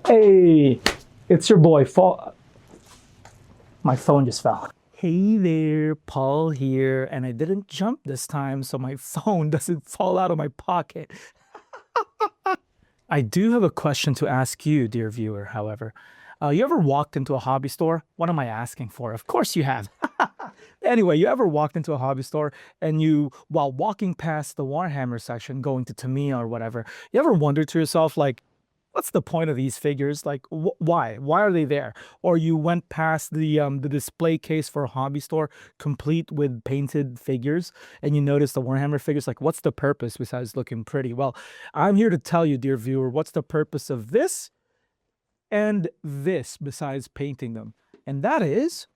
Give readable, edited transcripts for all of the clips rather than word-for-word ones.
Hey, it's your boy, Fall. My phone just fell. Hey there, Paul here, and I didn't jump this time, so my phone doesn't fall out of my pocket. I do have a question to ask you, dear viewer, however. You ever walked into a hobby store? What am I asking for? Of course you have. Anyway, you ever walked into a hobby store and you, while walking past the Warhammer section, going to Tamiya or whatever, you ever wondered to yourself, like, what's the point of these figures? Like, why? Why are they there? Or you went past the display case for a hobby store, complete with painted figures, and you noticed the Warhammer figures. Like, what's the purpose besides looking pretty? Well, I'm here to tell you, dear viewer, what's the purpose of this and this besides painting them, and that is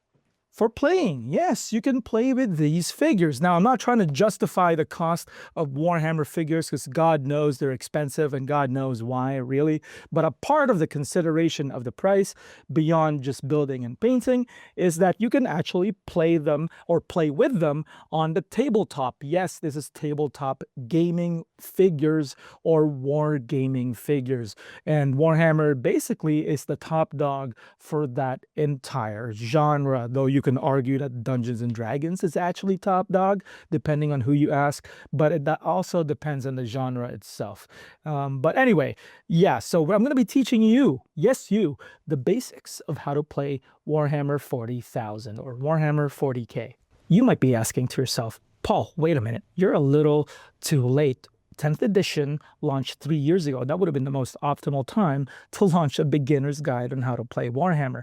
for playing. Yes, you can play with these figures. Now, I'm not trying to justify the cost of Warhammer figures because God knows they're expensive and God knows why, really. But a part of the consideration of the price, beyond just building and painting, is that you can actually play them or play with them on the tabletop. Yes, this is tabletop gaming figures or war gaming figures. And Warhammer basically is the top dog for that entire genre, though you can argue that Dungeons and Dragons is actually top dog, depending on who you ask, but that also depends on the genre itself. But anyway, yeah, so I'm going to be teaching you, yes, you, the basics of how to play Warhammer 40,000 or Warhammer 40K. You might be asking to yourself, Paul, wait a minute, you're a little too late. 10th edition launched 3 years ago. That would have been the most optimal time to launch a beginner's guide on how to play Warhammer.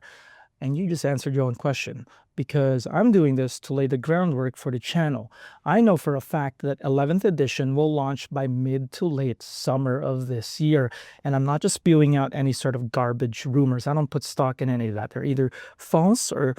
And you just answered your own question, because I'm doing this to lay the groundwork for the channel. I know for a fact that 11th edition will launch by mid to late summer of this year. And I'm not just spewing out any sort of garbage rumors. I don't put stock in any of that. They're either false or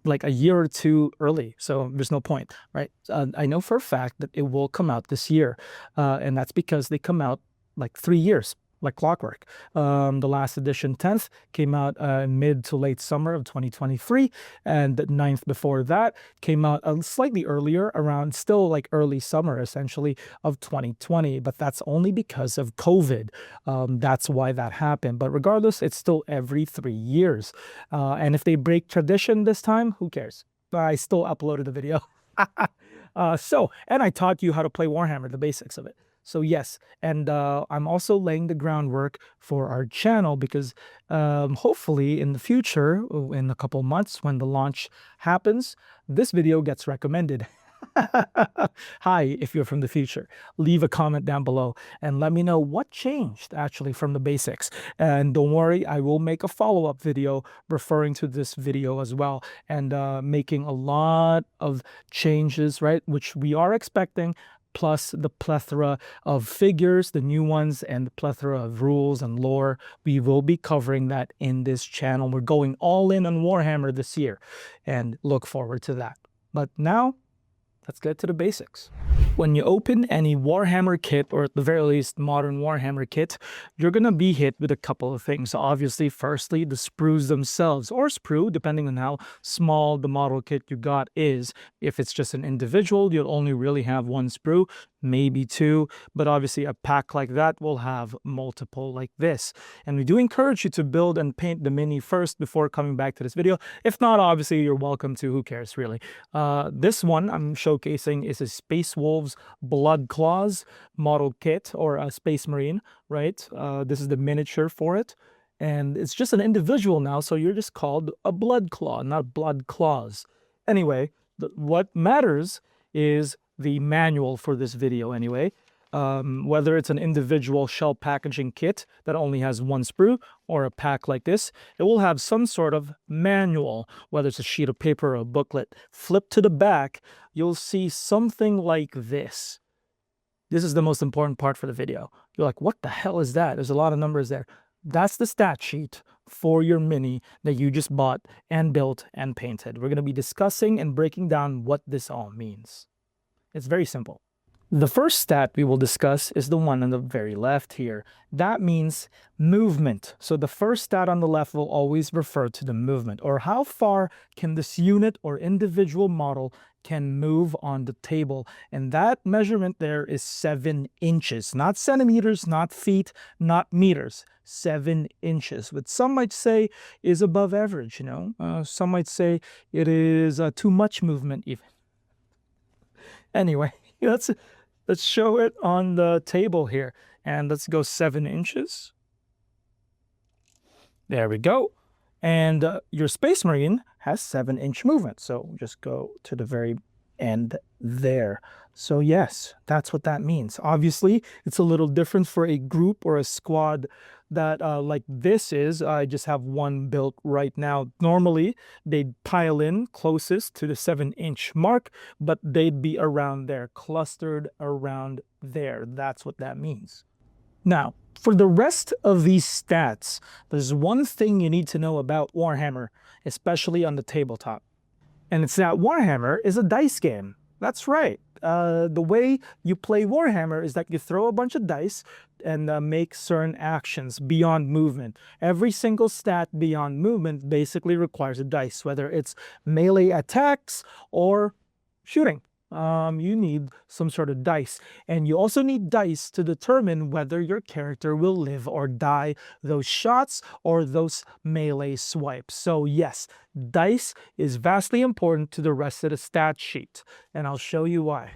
like a year or two early. So there's no point, right? I know for a fact that it will come out this year. And that's because they come out like 3 years, like clockwork. The last edition, 10th, came out mid to late summer of 2023, and the 9th before that came out slightly earlier, around still like early summer, essentially, of 2020, but that's only because of COVID. That's why that happened. But regardless, it's still every 3 years. And if they break tradition this time, who cares? I still uploaded the video. And I taught you how to play Warhammer, the basics of it. So yes, and I'm also laying the groundwork for our channel because hopefully in the future, in a couple months when the launch happens, this video gets recommended. Hi, if you're from the future, leave a comment down below and let me know what changed actually from the basics. And don't worry, I will make a follow-up video referring to this video as well, and making a lot of changes, right, which we are expecting, plus the plethora of figures, the new ones, and the plethora of rules and lore. We will be covering that in this channel. We're going all in on Warhammer this year, and look forward to that. But now, let's get to the basics. When you open any Warhammer kit, or at the very least modern Warhammer kit, you're going to be hit with a couple of things. Obviously, firstly, the sprues themselves, or sprue, depending on how small the model kit you got is. If it's just an individual, you'll only really have one sprue, maybe two, but obviously a pack like that will have multiple like this. And we do encourage you to build and paint the mini first before coming back to this video. If not, obviously, you're welcome to. Who cares, really? This one I'm showcasing is a Space Wolves Blood Claws model kit, or a Space Marine, right? This is the miniature for it. And it's just an individual now, so you're just called a Blood Claw, not Blood Claws. Anyway, what matters is the manual for this video anyway. Whether it's an individual shell packaging kit that only has one sprue, or a pack like this, it will have some sort of manual, whether it's a sheet of paper or a booklet. Flip to the back, you'll see something like this. This is the most important part for the video. You're like, what the hell is that? There's a lot of numbers there. That's the stat sheet for your mini that you just bought and built and painted. We're going to be discussing and breaking down what this all means. It's very simple. The first stat we will discuss is the one on the very left here. That means movement. So the first stat on the left will always refer to the movement, or how far can this unit or individual model can move on the table. And that measurement there is 7 inches, not centimeters, not feet, not meters. 7 inches, which some might say is above average, some might say it is too much movement even. Anyway, let's show it on the table here. And let's go 7 inches. There we go. And your Space Marine has 7-inch movement. So just go to the very end there. So yes, that's what that means. Obviously, it's a little different for a group or a squad that like this is. I just have one built right now. Normally, they'd pile in closest to the 7-inch mark, but they'd be around there, clustered around there. That's what that means. Now, for the rest of these stats, there's one thing you need to know about Warhammer, especially on the tabletop. And it's that Warhammer is a dice game. That's right. The way you play Warhammer is that you throw a bunch of dice and make certain actions beyond movement. Every single stat beyond movement basically requires a dice, whether it's melee attacks or shooting. You need some sort of dice. And you also need dice to determine whether your character will live or die those shots or those melee swipes. So yes, dice is vastly important to the rest of the stat sheet. And I'll show you why.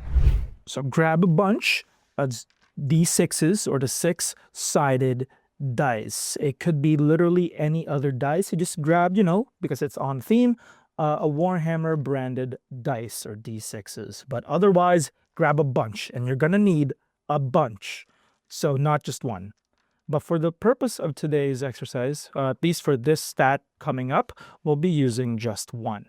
So grab a bunch of D6s or the 6-sided dice. It could be literally any other dice. You just grab, because it's on theme, a Warhammer branded dice or D6s. But otherwise, grab a bunch, and you're going to need a bunch. So not just one. But for the purpose of today's exercise, at least for this stat coming up, we'll be using just one.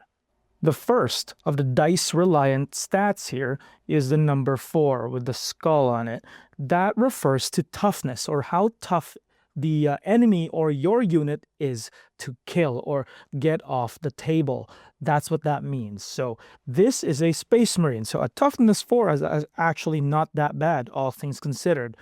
The first of the dice-reliant stats here is the number 4 with the skull on it. That refers to toughness, or how tough the enemy or your unit is to kill or get off the table. That's what that means. So this is a Space Marine. So a toughness 4 is actually not that bad, all things considered,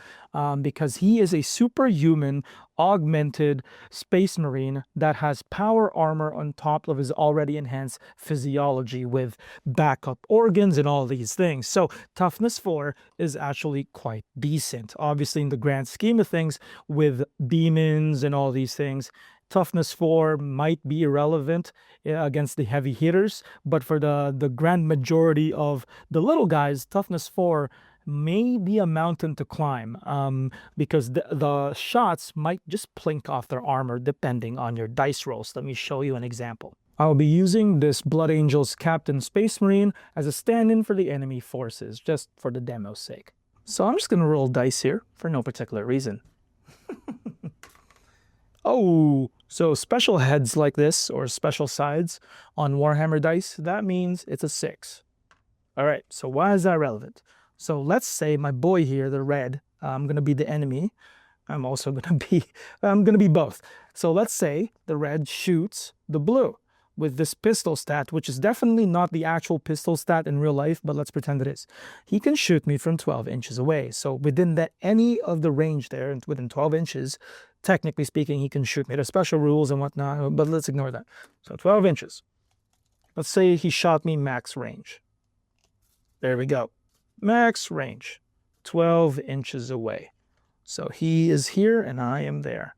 because he is a superhuman augmented Space Marine that has power armor on top of his already enhanced physiology with backup organs and all these things. So toughness 4 is actually quite decent. Obviously, in the grand scheme of things, with demons and all these things, toughness 4 might be irrelevant against the heavy hitters, but for the grand majority of the little guys, toughness 4 may be a mountain to climb, because the shots might just plink off their armor depending on your dice rolls. Let me show you an example. I'll be using this Blood Angels Captain Space Marine as a stand-in for the enemy forces, just for the demo's sake. So I'm just going to roll dice here for no particular reason. Oh, so special heads like this, or special sides on Warhammer dice, that means it's a 6. All right, so why is that relevant? So let's say my boy here, the red, I'm going to be the enemy. I'm going to be both. So let's say the red shoots the blue with this pistol stat, which is definitely not the actual pistol stat in real life, but let's pretend it is. He can shoot me from 12 inches away. So within any of the range there, within 12 inches, technically speaking, he can shoot me. There's special rules and whatnot, but let's ignore that. So 12 inches. Let's say he shot me max range. There we go. Max range, 12 inches away. So he is here and I am there.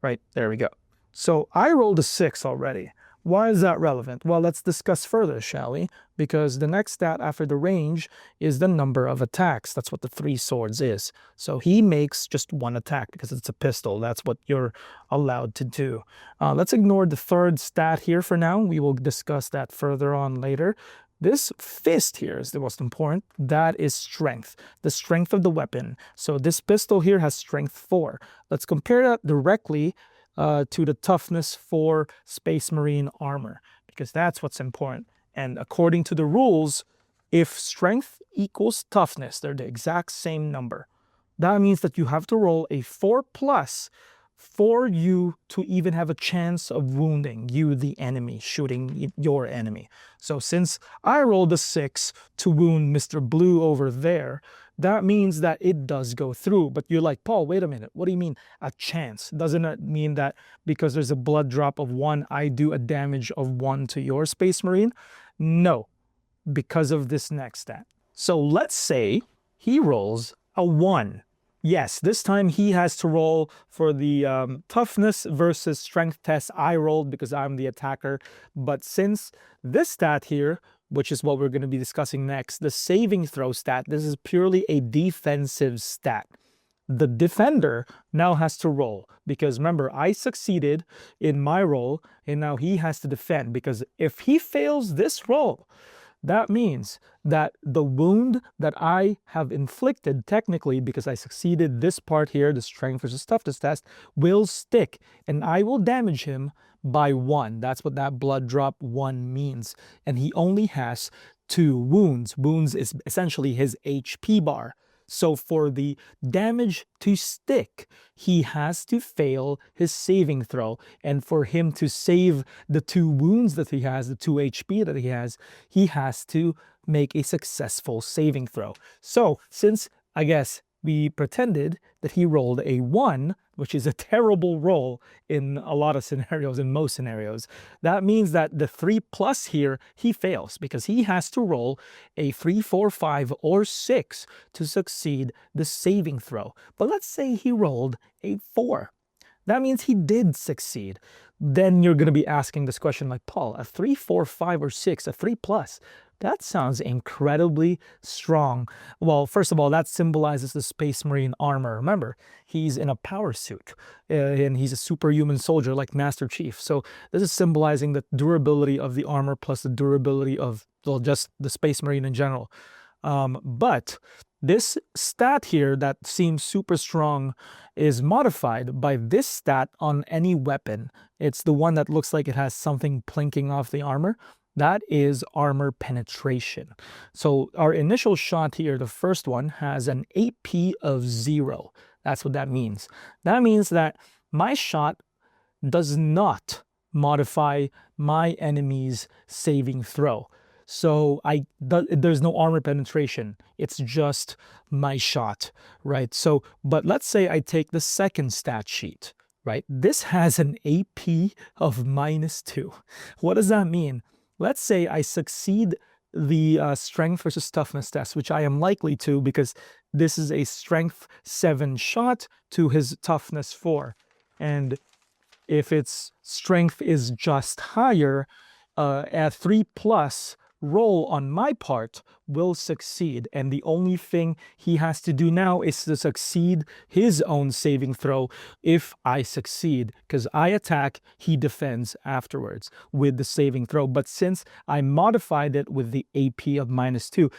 Right, there we go. So I rolled a 6 already. Why is that relevant? Well, let's discuss further, shall we? Because the next stat after the range is the number of attacks. That's what the 3 swords is. So he makes just 1 attack because it's a pistol. That's what you're allowed to do. Let's ignore the third stat here for now. We will discuss that further on later. This fist here is the most important. That is strength, the strength of the weapon. So this pistol here has strength 4. Let's compare that directly to the toughness 4 Space Marine armor, because that's what's important. And according to the rules, if strength equals toughness, they're the exact same number. That means that you have to roll a 4+ for you to even have a chance of wounding you, the enemy, shooting your enemy. So since I rolled a 6 to wound Mr. Blue over there, that means that it does go through. But you're like, Paul, wait a minute. What do you mean a chance? Doesn't it mean that because there's a blood drop of 1, I do a damage of 1 to your Space Marine? No, because of this next stat. So let's say he rolls a 1. Yes, this time he has to roll for the toughness versus strength test. I rolled because I'm the attacker. But since this stat here, which is what we're going to be discussing next, the saving throw stat, this is purely a defensive stat. The defender now has to roll because remember, I succeeded in my roll and now he has to defend, because if he fails this roll, that means that the wound that I have inflicted, technically, because I succeeded this part here, the strength versus toughness test, will stick, and I will damage him by 1. That's what that blood drop 1 means. And he only has 2 wounds. Wounds is essentially his HP bar. So for the damage to stick, he has to fail his saving throw. And for him to save the 2 wounds that he has, the 2 HP that he has to make a successful saving throw. So since, I guess, we pretended that he rolled a 1, which is a terrible roll in a lot of scenarios, in most scenarios, that means that the 3+ here, he fails because he has to roll a 3, 4, 5, or 6 to succeed the saving throw. But let's say he rolled a 4. That means he did succeed. Then you're going to be asking this question like, Paul, a 3, 4, 5, or 6, a 3+, that sounds incredibly strong. Well, first of all, that symbolizes the Space Marine armor. Remember, he's in a power suit, and he's a superhuman soldier like Master Chief. So this is symbolizing the durability of the armor plus the durability of, well, just the Space Marine in general. But this stat here that seems super strong is modified by this stat on any weapon. It's the one that looks like it has something plinking off the armor. That is armor penetration. So our initial shot here, the first one, has an AP of 0. That's what that means. That means that my shot does not modify my enemy's saving throw. So there's no armor penetration. It's just my shot, right? So, but let's say I take the second stat sheet, right? This has an AP of -2. What does that mean? Let's say I succeed the strength versus toughness test, which I am likely to because this is a strength 7 shot to his toughness 4. And if its strength is just higher, a 3+ roll on my part will succeed. And the only thing he has to do now is to succeed his own saving throw if I succeed. Because I attack, he defends afterwards with the saving throw. But since I modified it with the AP of -2,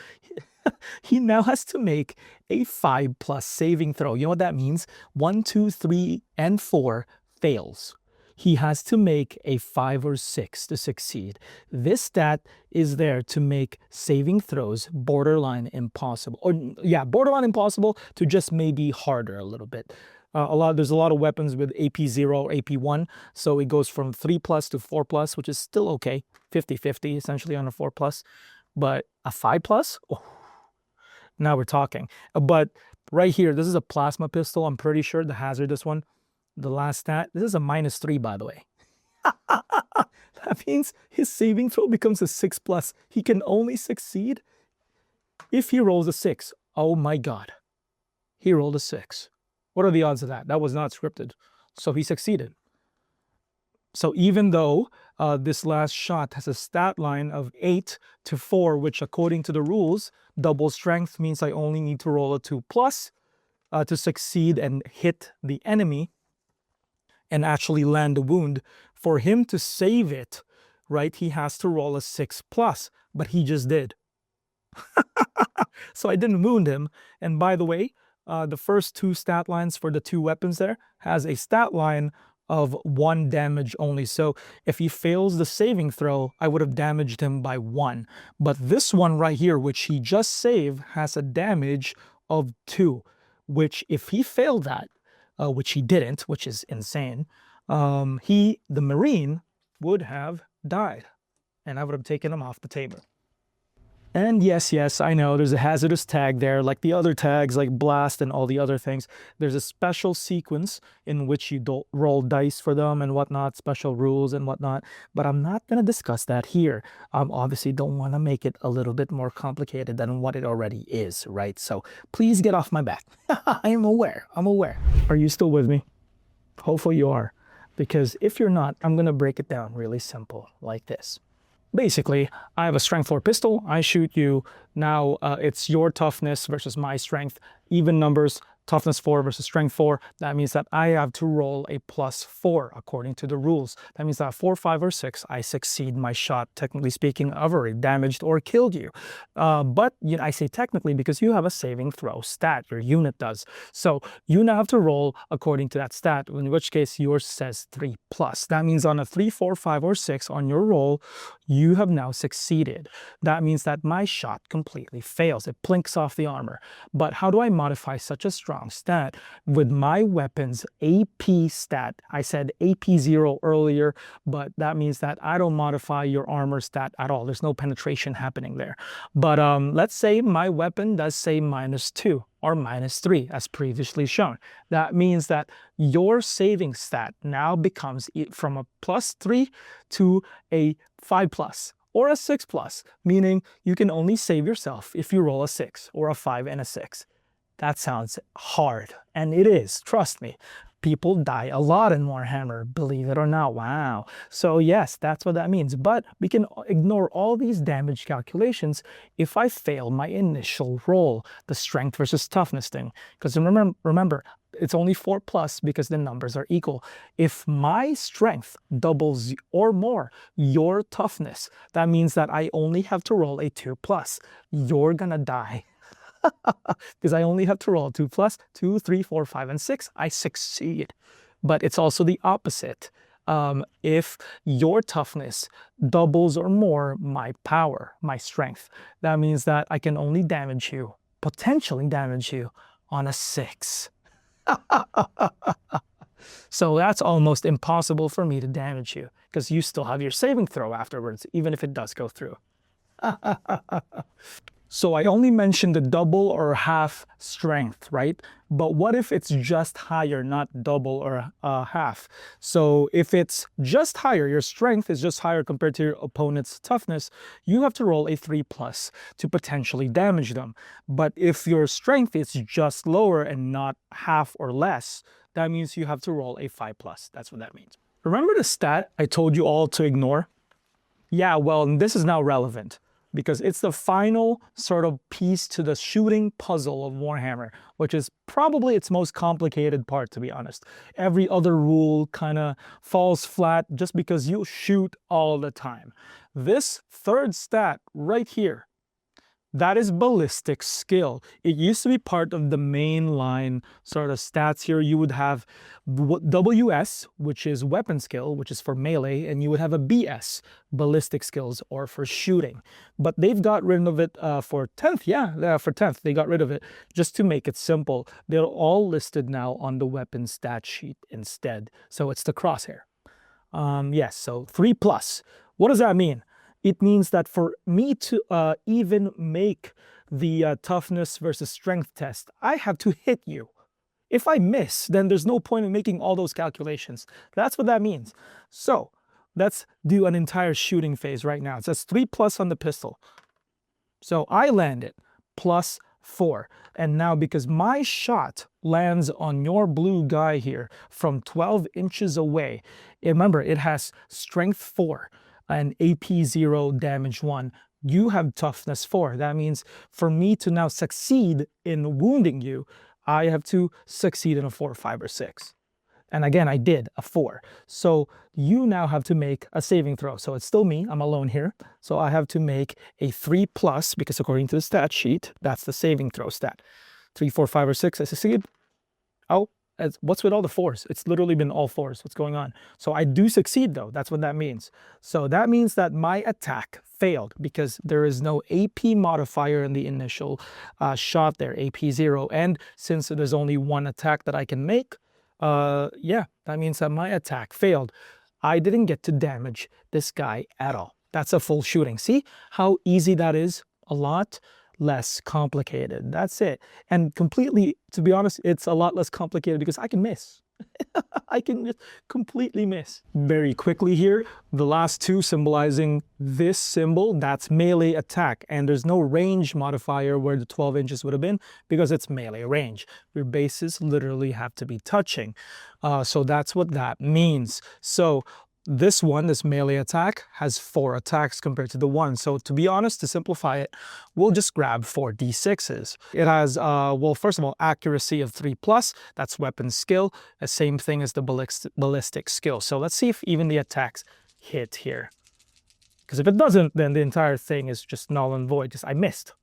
he now has to make a 5+ saving throw. You know what that means? 1, 2, 3, and 4 fails. He has to make a 5 or 6 to succeed. This stat is there to make saving throws borderline impossible. Or yeah, borderline impossible to just maybe harder a little bit. There's a lot of weapons with AP 0 or AP 1, so it goes from 3+ to 4+, which is still okay. 50-50 essentially on a 4+. But a 5+? Oh, now we're talking. But right here, this is a plasma pistol. I'm pretty sure the hazardous one. The last stat, this is a -3, by the way. That means his saving throw becomes a 6+. He can only succeed if he rolls a 6. Oh my God. He rolled a 6. What are the odds of that? That was not scripted. So he succeeded. So even though this last shot has a stat line of 8 to 4, which according to the rules, double strength means I only need to roll a 2+ to succeed and hit the enemy and actually land a wound. For him to save it, right, he has to roll a 6+, but he just did. So I didn't wound him. And by the way, the first 2 stat lines for the 2 weapons there has a stat line of 1 damage only. So if he fails the saving throw, I would have damaged him by 1. But this one right here, which he just saved, has a damage of 2, which if he failed that, which he didn't, which is insane, the Marine, would have died, and I would have taken him off the table. And yes, I know there's a hazardous tag there, like the other tags, like blast and all the other things. There's a special sequence in which you roll dice for them and whatnot, special rules and whatnot. But I'm not going to discuss that here. Obviously don't want to make it a little bit more complicated than what it already is, right? So please get off my back. I'm aware. Are you still with me? Hopefully you are. Because if you're not, I'm going to break it down really simple, like this. Basically, I have a strength 4 pistol. I shoot you. Now it's your toughness versus my strength. Even numbers, toughness 4 versus strength 4. That means that I have to roll a +4 according to the rules. That means that 4, 5, or 6, I succeed my shot. Technically speaking, I've already damaged or killed you. But I say technically because you have a saving throw stat. Your unit does. So you now have to roll according to that stat, in which case yours says 3+. That means on a 3, 4, 5, or 6 on your roll, you have now succeeded. That means that my shot completely fails. It plinks off the armor. But how do I modify such a strong stat? With my weapon's AP stat. I said AP 0 earlier, but that means that I don't modify your armor stat at all. There's no penetration happening there. But let's say my weapon does say -2 or -3 as previously shown. That means that your saving stat now becomes from a +3 to a 5+ or a 6+, meaning you can only save yourself if you roll a 6 or a 5 and a 6. That sounds hard, and it is, trust me. People die a lot in Warhammer, believe it or not. Wow. So yes, that's what that means. But we can ignore all these damage calculations if I fail my initial roll, the strength versus toughness thing. Because remember, it's only 4+ because the numbers are equal. If my strength doubles or more your toughness, that means that I only have to roll a 2+. You're gonna die. Because I only have to roll 2+, 2, 3, 4, 5, and 6. I succeed. But it's also the opposite. If your toughness doubles or more my power, my strength, that means that I can only damage you, potentially damage you, on a 6. So that's almost impossible for me to damage you, because you still have your saving throw afterwards, even if it does go through. So I only mentioned the double or half strength, right? But what if it's just higher, not double or half? So if it's just higher, your strength is just higher compared to your opponent's toughness, you have to roll a 3+ to potentially damage them. But if your strength is just lower and not half or less, that means you have to roll a 5+. That's what that means. Remember the stat I told you all to ignore? Yeah, well, this is now relevant, because it's the final sort of piece to the shooting puzzle of Warhammer, which is probably its most complicated part, to be honest. Every other rule kind of falls flat just because you shoot all the time. This third stat right here, that is ballistic skill. It used to be part of the main line sort of stats here. You would have WS, which is weapon skill, which is for melee, and you would have a BS, ballistic skills, or for shooting. But they've got rid of it for 10th. Yeah, for 10th, they got rid of it just to make it simple. They're all listed now on the weapon stat sheet instead. So it's the crosshair. Yes, so 3+. What does that mean? It means that for me to even make the toughness versus strength test, I have to hit you. If I miss, then there's no point in making all those calculations. That's what that means. So let's do an entire shooting phase right now. It says 3+ on the pistol. So I land it, +4. And now because my shot lands on your blue guy here from 12 inches away, remember it has strength 4. And AP 0, damage 1. You have toughness 4. That means for me to now succeed in wounding you, I have to succeed in a 4, 5, or 6. And again, I did a 4. So you now have to make a saving throw. So it's still me. I'm alone here. So I have to make a 3+, because according to the stat sheet, that's the saving throw stat. 3, 4, 5, or 6, I succeed. Oh, what's with all the 4s? It's literally been all 4s. What's going on? So I do succeed, though. That's what that means. So that means that my attack failed because there is no AP modifier in the initial shot there, AP 0. And since there's only one attack that I can make, Yeah, that means that my attack failed. I didn't get to damage this guy at all. That's a full shooting. See how easy that is? A lot less complicated. That's it. And completely, to be honest, it's a lot less complicated because I can miss. I can just completely miss. Very quickly here, the last two symbolizing this symbol, that's melee attack. And there's no range modifier where the 12 inches would have been because it's melee range. Your bases literally have to be touching. So that's what that means. So this one, this melee attack, has 4 attacks compared to the 1. So to be honest, to simplify it, we'll just grab 4 d6s. It has, well, first of all, accuracy of 3+. That's weapon skill, the same thing as the ballistic skill. So let's see if even the attacks hit here. Because if it doesn't, then the entire thing is just null and void, because I missed.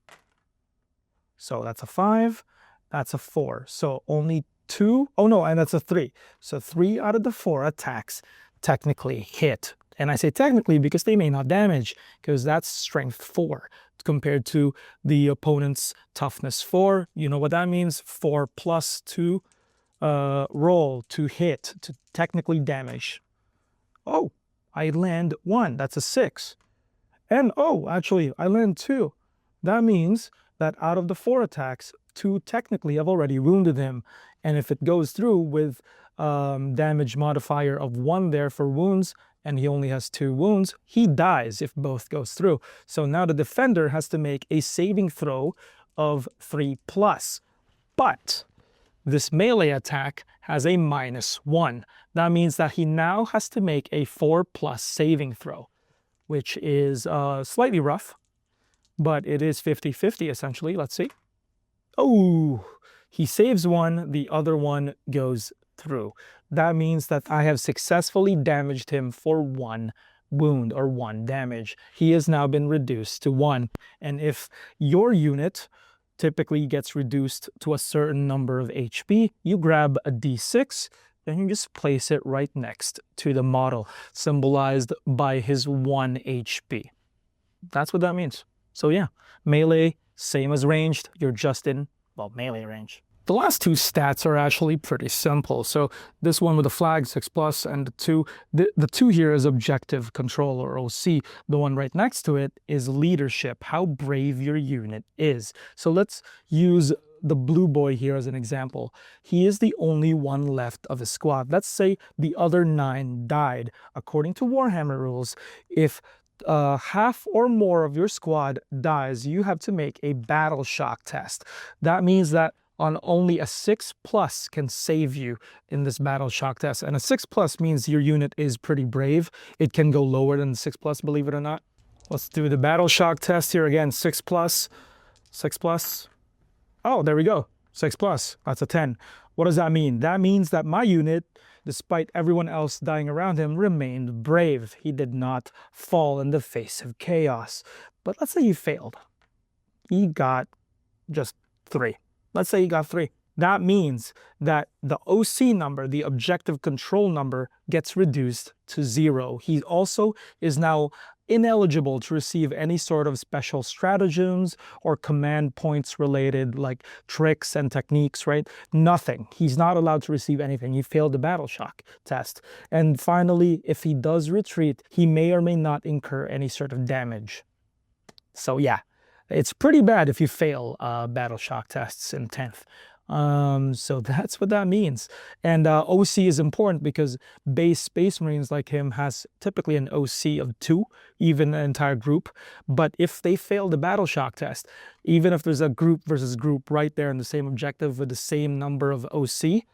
So that's a 5, that's a 4. So only 2, oh no, and that's a 3. So 3 out of the 4 attacks technically hit. And I say technically because they may not damage, because that's strength 4 compared to the opponent's toughness 4. You know what that means? 4 plus 2 roll to hit, to technically damage. Oh, I land 1. That's a 6. And oh, actually, I land 2. That means that out of the 4 attacks, 2 technically have already wounded him. And if it goes through with damage modifier of 1 there for wounds, and he only has 2 wounds, he dies if both goes through. So now the defender has to make a saving throw of 3+. But this melee attack has a -1. That means that he now has to make a 4+ saving throw, which is slightly rough, but it is 50-50 essentially. Let's see. Oh, he saves 1, the other one goes through. That means that I have successfully damaged him for 1 wound or 1 damage. He has now been reduced to 1. And if your unit typically gets reduced to a certain number of HP, you grab a d6, then you just place it right next to the model, symbolized by his 1 HP. That's what that means. So yeah, melee, same as ranged, you're just in, well, melee range. The last 2 stats are actually pretty simple. So this one with the flag, 6+, and the 2 here is objective control or OC. The one right next to it is leadership, how brave your unit is. So let's use the blue boy here as an example. He is the only one left of his squad. Let's say the other 9 died. According to Warhammer rules, if half or more of your squad dies, you have to make a battle shock test. That means that on only a 6+ can save you in this battle shock test. And a 6+ means your unit is pretty brave. It can go lower than 6+, believe it or not. Let's do the battle shock test here again. 6+, 6+. Oh, there we go. 6+. That's a 10. What does that mean? That means that my unit, despite everyone else dying around him, remained brave. He did not fall in the face of chaos. But let's say he failed. He got just 3. Let's say he got 3. That means that the OC number, the objective control number, gets reduced to 0. He also is now ineligible to receive any sort of special stratagems or command points related like tricks and techniques, right? Nothing. He's not allowed to receive anything. He failed the battle shock test. And finally, if he does retreat, he may or may not incur any sort of damage. So yeah. It's pretty bad if you fail battle shock tests in 10th. So that's what that means. And OC is important because base Space Marines like him has typically an OC of 2, even an entire group. But if they fail the battle shock test, even if there's a group versus group right there in the same objective with the same number of OC,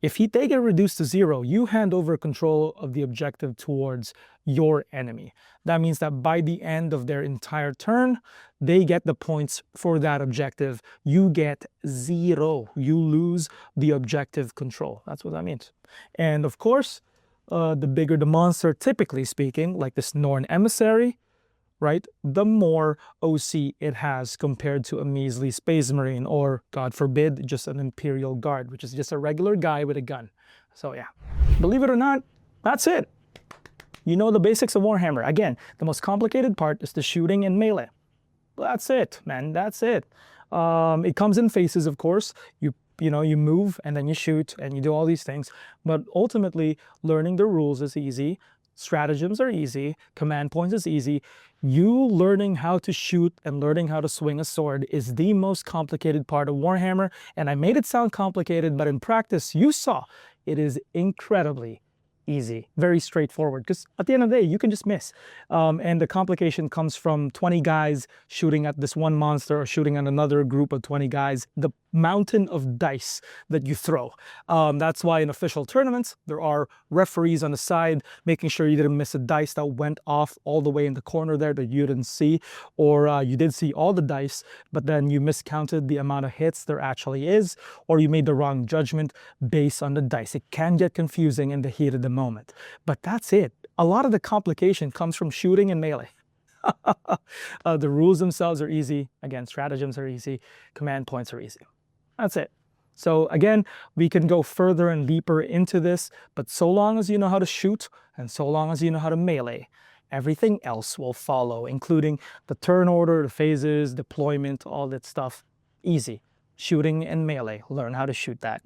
if they get reduced to 0, you hand over control of the objective towards your enemy. That means that by the end of their entire turn, they get the points for that objective. You get 0. You lose the objective control. That's what that means. And of course, the bigger the monster, typically speaking, like this Norn Emissary, right, the more OC it has compared to a measly Space Marine or, God forbid, just an Imperial Guard, which is just a regular guy with a gun. So yeah, believe it or not, that's it. You know the basics of Warhammer. Again, the most complicated part is the shooting and melee. That's it, man. That's it. It comes in phases, of course. You you know, you move and then you shoot and you do all these things. But ultimately, learning the rules is easy. Stratagems are easy. Command points is easy. You learning how to shoot and learning how to swing a sword is the most complicated part of Warhammer. And I made it sound complicated, but in practice, you saw it is incredibly easy, very straightforward, because at the end of the day, you can just miss. And the complication comes from 20 guys shooting at this one monster or shooting at another group of 20 guys. The mountain of dice that you throw. That's why in official tournaments, there are referees on the side making sure you didn't miss a dice that went off all the way in the corner there that you didn't see, or you did see all the dice, but then you miscounted the amount of hits there actually is, or you made the wrong judgment based on the dice. It can get confusing in the heat of the moment, but that's it. A lot of the complication comes from shooting and melee. The rules themselves are easy. Again, stratagems are easy. Command points are easy. That's it. So again, we can go further and deeper into this, but so long as you know how to shoot and so long as you know how to melee, everything else will follow, including the turn order, the phases, deployment, all that stuff. Easy. Shooting and melee. Learn how to shoot that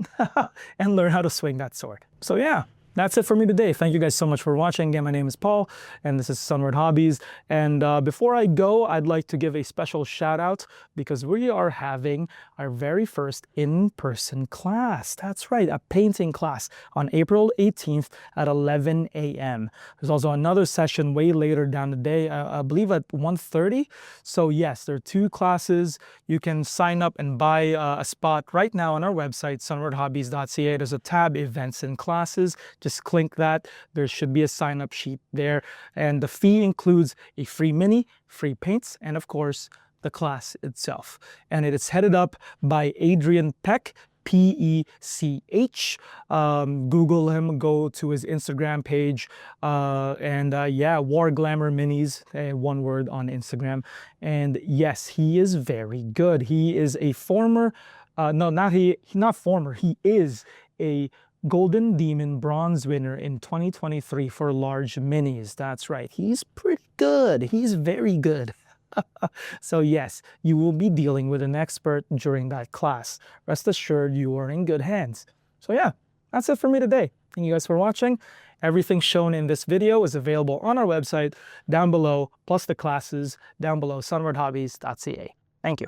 and learn how to swing that sword. So yeah. That's it for me today. Thank you guys so much for watching. Again, my name is Paul, and this is Sunward Hobbies. And before I go, I'd like to give a special shout out because we are having our very first in-person class. That's right, a painting class on April 18th at 11 a.m. There's also another session way later down the day, I believe at 1:30. So yes, there are two classes. You can sign up and buy a spot right now on our website, sunwardhobbies.ca. There's a tab, Events and Classes. Just click that. There should be a sign-up sheet there. And the fee includes a free mini, free paints, and of course, the class itself. And it is headed up by Adrian Peck, P-E-C-H. Google him, go to his Instagram page. Yeah, War Glamour Minis, one word on Instagram. And yes, he is very good. He is a former, he is a Golden Demon bronze winner in 2023 for large minis. That's right. He's pretty good. He's very good. So yes, you will be dealing with an expert during that class. Rest assured you are in good hands. So yeah, that's it for me today. Thank you guys for watching. Everything shown in this video is available on our website down below, plus the classes down below, sunwardhobbies.ca. Thank you.